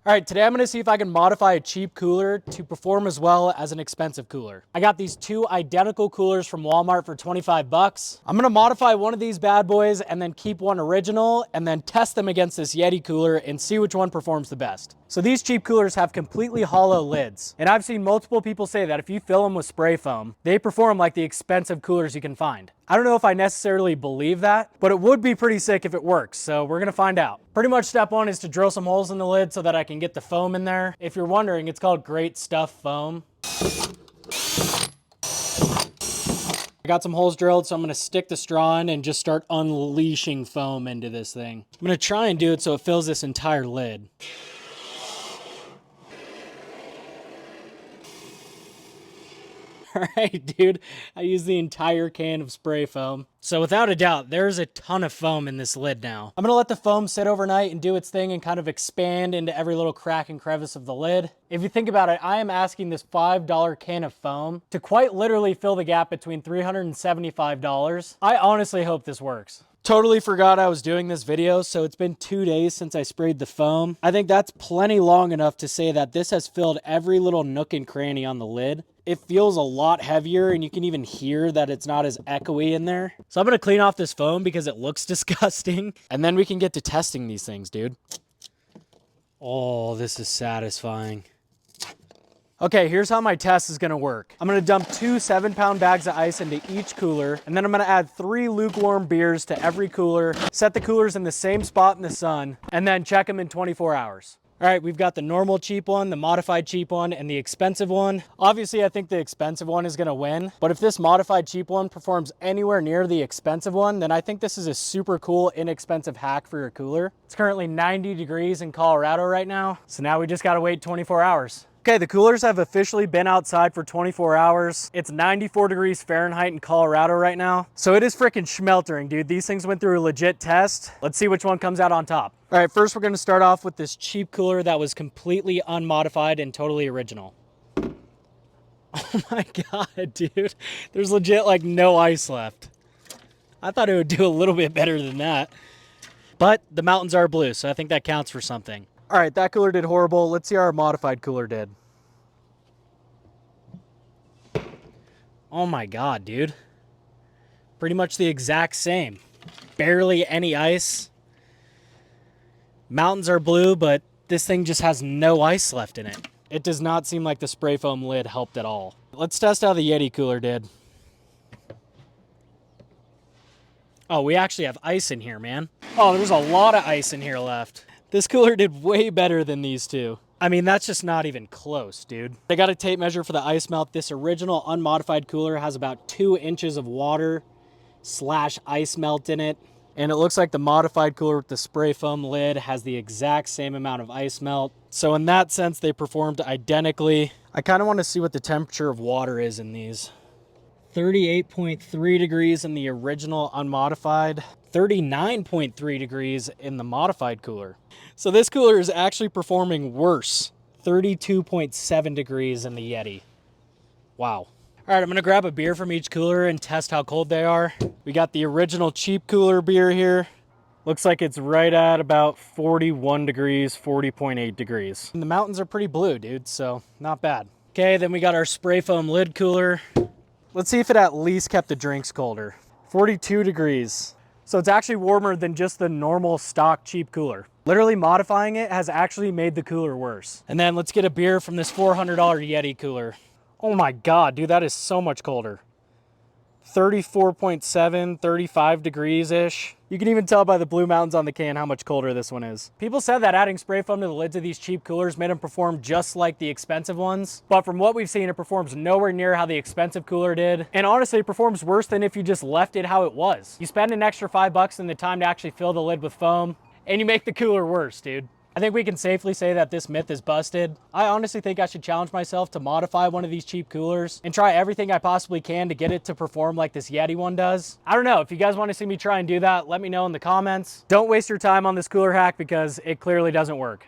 All right, today I'm gonna see if I can modify a cheap cooler to perform as well as an expensive cooler. I got these two identical coolers from Walmart for 25 bucks. I'm gonna modify one of these bad boys and then keep one original and then test them against this Yeti cooler and see which one performs the best. So these cheap coolers have completely hollow lids. And I've seen multiple people say that if you fill them with spray foam, they perform like the expensive coolers you can find. I don't know if I necessarily believe that, but it would be pretty sick if it works, so we're gonna find out. Pretty much step one is to drill some holes in the lid so that I can get the foam in there. If you're wondering, it's called Great Stuff Foam. I got some holes drilled, so I'm gonna stick the straw in and just start unleashing foam into this thing. I'm gonna try and do it so it fills this entire lid. All right, dude, I used the entire can of spray foam. So without a doubt, there's a ton of foam in this lid now. I'm gonna let the foam sit overnight and do its thing and kind of expand into every little crack and crevice of the lid. If you think about it, I am asking this $5 can of foam to quite literally fill the gap between $300 and $75. I honestly hope this works. Totally forgot I was doing this video, so it's been 2 days since I sprayed the foam. I think that's plenty long enough to say that this has filled every little nook and cranny on the lid. It feels a lot heavier and you can even hear that it's not as echoey in there. So I'm gonna clean off this foam because it looks disgusting. And then we can get to testing these things, dude. Oh, this is satisfying. Okay, here's how my test is gonna work. I'm gonna dump 2 7-pound bags of ice into each cooler, and then I'm gonna add 3 lukewarm beers to every cooler, set the coolers in the same spot in the sun, and then check them in 24 hours. All right, we've got the normal cheap one, the modified cheap one, and the expensive one. Obviously, I think the expensive one is gonna win, but if this modified cheap one performs anywhere near the expensive one, then I think this is a super cool, inexpensive hack for your cooler. It's currently 90 degrees in Colorado right now, so now we just gotta wait 24 hours. Okay, the coolers have officially been outside for 24 hours. It's 94 degrees Fahrenheit in Colorado right now. So it is freaking schmeltering, dude. These things went through a legit test. Let's see which one comes out on top. All right, first we're gonna start off with this cheap cooler that was completely unmodified and totally original. Oh my God, dude. There's legit like no ice left. I thought it would do a little bit better than that. But the mountains are blue, so I think that counts for something. All right, that cooler did horrible. Let's see how our modified cooler did. Oh my God, dude. Pretty much the exact same. Barely any ice. Mountains are blue, but this thing just has no ice left in it. It does not seem like the spray foam lid helped at all. Let's test how the Yeti cooler did. Oh, we actually have ice in here, man. Oh, there's a lot of ice in here left. This cooler did way better than these two. I mean, that's just not even close, dude. I got a tape measure for the ice melt. This original unmodified cooler has about 2 inches of water / ice melt in it. And it looks like the modified cooler with the spray foam lid has the exact same amount of ice melt. So in that sense, they performed identically. I kind of want to see what the temperature of water is in these. 38.3 degrees in the original unmodified, 39.3 degrees in the modified cooler. So this cooler is actually performing worse. 32.7 degrees in the Yeti. Wow. All right, I'm gonna grab a beer from each cooler and test how cold they are. We got the original cheap cooler beer here. Looks like it's right at about 41 degrees, 40.8 degrees. And the mountains are pretty blue, dude, so not bad. Okay, then we got our spray foam lid cooler. Let's see if it at least kept the drinks colder. 42 degrees. So it's actually warmer than just the normal stock cheap cooler. Literally modifying it has actually made the cooler worse. And then let's get a beer from this $400 Yeti cooler. Oh my God, dude, that is so much colder. 34.7, 35 degrees-ish. You can even tell by the blue mountains on the can how much colder this one is. People said that adding spray foam to the lids of these cheap coolers made them perform just like the expensive ones. But from what we've seen, it performs nowhere near how the expensive cooler did. And honestly, it performs worse than if you just left it how it was. You spend an extra $5 in the time to actually fill the lid with foam, and you make the cooler worse, dude. I think we can safely say that this myth is busted. I honestly think I should challenge myself to modify one of these cheap coolers and try everything I possibly can to get it to perform like this Yeti one does. I don't know, if you guys want to see me try and do that, let me know in the comments. Don't waste your time on this cooler hack because it clearly doesn't work.